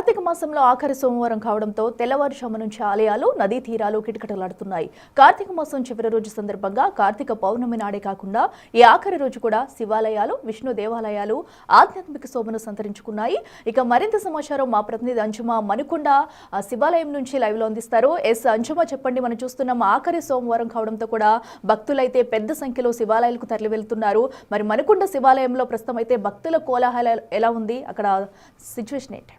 కార్తీక మాసంలో ఆఖరి సోమవారం కావడంతో తెల్లవారుజాము నుంచి ఆలయాలు నదీ తీరాలు కిటకిటలాడుతున్నాయి. కార్తీక మాసం చివరి రోజు సందర్భంగా కార్తీక పౌర్ణమి నాడే కాకుండా ఈ ఆఖరి రోజు కూడా శివాలయాలు, విష్ణు దేవాలయాలు ఆధ్యాత్మిక శోభను సంతరించుకున్నాయి. ఇక మరింత సమాచారం మా ప్రతినిధి అంజుమ మణికొండ శివాలయం నుంచి లైవ్ లో అందిస్తారు. అంజుమ చెప్పండి, మనం చూస్తున్నాం ఆఖరి సోమవారం కావడంతో కూడా భక్తులైతే పెద్ద సంఖ్యలో శివాలయాలకు తరలి వెళ్తున్నారు. మరి మణికొండ శివాలయంలో ప్రస్తుతం అయితే భక్తుల కోలాహలం ఎలా ఉంది, అక్కడ సిచ్యువేషన్ ఏంటి?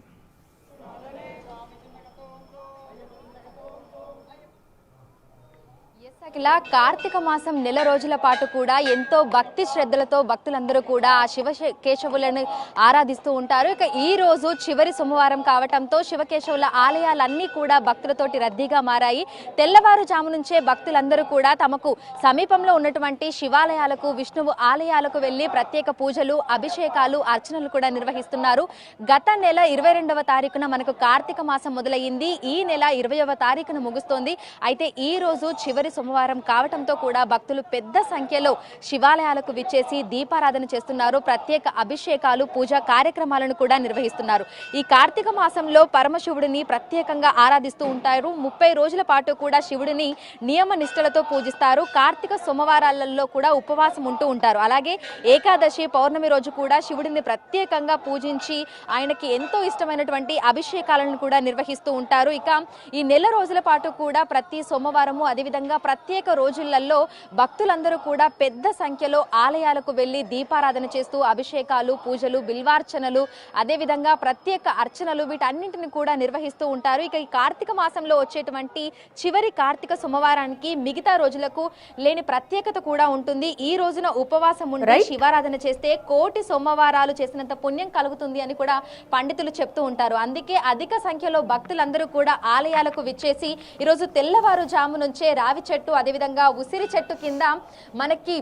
కార్తీక మాసం నెల రోజుల పాటు కూడా ఎంతో భక్తి శ్రద్ధలతో భక్తులందరూ కూడా ఆ శివకేశవులను ఆరాధిస్తూ ఉంటారు. ఇక ఈ రోజు చివరి సోమవారం కావటంతో శివకేశవుల ఆలయాలన్నీ కూడా భక్తులతోటి రద్దీగా మారాయి. తెల్లవారుజాము నుంచే భక్తులందరూ కూడా తమకు సమీపంలో ఉన్నటువంటి శివాలయాలకు, విష్ణువు ఆలయాలకు వెళ్లి ప్రత్యేక పూజలు, అభిషేకాలు, అర్చనలు కూడా నిర్వహిస్తున్నారు. గత నెల 22వ తారీఖున మనకు కార్తీక మాసం మొదలయ్యింది. ఈ నెల 20వ తారీఖున ముగుస్తోంది. అయితే ఈ రోజు చివరి సోమవారం కావటంతో కూడా భక్తులు పెద్ద సంఖ్యలో శివాలయాలకు విచ్చేసి దీపారాధన చేస్తున్నారు. ప్రత్యేక అభిషేకాలు, పూజా కార్యక్రమాలను కూడా నిర్వహిస్తున్నారు. ఈ కార్తీక మాసంలో పరమశివుడిని ప్రత్యేకంగా ఆరాధిస్తూ ఉంటారు. 30 రోజుల పాటు కూడా శివుడిని నియమ నిష్టలతో పూజిస్తారు. కార్తీక సోమవారాలలో కూడా ఉపవాసం ఉంటూ ఉంటారు. అలాగే ఏకాదశి, పౌర్ణమి రోజు కూడా శివుడిని ప్రత్యేకంగా పూజించి ఆయనకి ఎంతో ఇష్టమైనటువంటి అభిషేకాలను కూడా నిర్వహిస్తూ ఉంటారు. ఇక ఈ నెల రోజుల పాటు కూడా ప్రతి సోమవారము, అదేవిధంగా ప్రత్యేక రోజులలో భక్తులందరూ కూడా పెద్ద సంఖ్యలో ఆలయాలకు వెళ్లి దీపారాధన చేస్తూ అభిషేకాలు, పూజలు, బిల్వార్చనలు, అదేవిధంగా ప్రత్యేక అర్చనలు వీటన్నింటిని కూడా నిర్వహిస్తూ ఉంటారు. ఇక ఈ కార్తీక మాసంలో వచ్చేటువంటి చివరి కార్తీక సోమవారానికి మిగతా రోజులకు లేని ప్రత్యేకత కూడా ఉంటుంది. ఈ రోజున ఉపవాసం ఉండి శివారాధన చేస్తే కోటి సోమవారాలు చేసినంత పుణ్యం కలుగుతుంది అని కూడా పండితులు చెప్తూ ఉంటారు. అందుకే అధిక సంఖ్యలో భక్తులందరూ కూడా ఆలయాలకు విచ్చేసి ఈరోజు తెల్లవారుజాము నుంచే రావి చెట్టు, అదేవిధంగా ఉసిరి చెట్టు కింద మనకి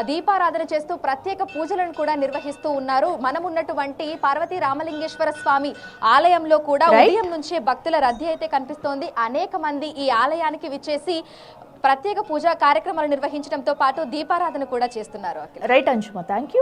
దీపారాధన చేస్తూ ప్రత్యేక పూజలను కూడా నిర్వహిస్తూ ఉన్నారు. మనం ఉన్నటువంటి పార్వతీ రామలింగేశ్వర స్వామి ఆలయంలో కూడా ఉదయం నుంచే భక్తుల రద్దీ అయితే కనిపిస్తోంది. అనేక మంది ఈ ఆలయానికి విచ్చేసి ప్రత్యేక పూజా కార్యక్రమాలు నిర్వహించడంతో పాటు దీపారాధన కూడా చేస్తున్నారు. Right Anjuma, thank you.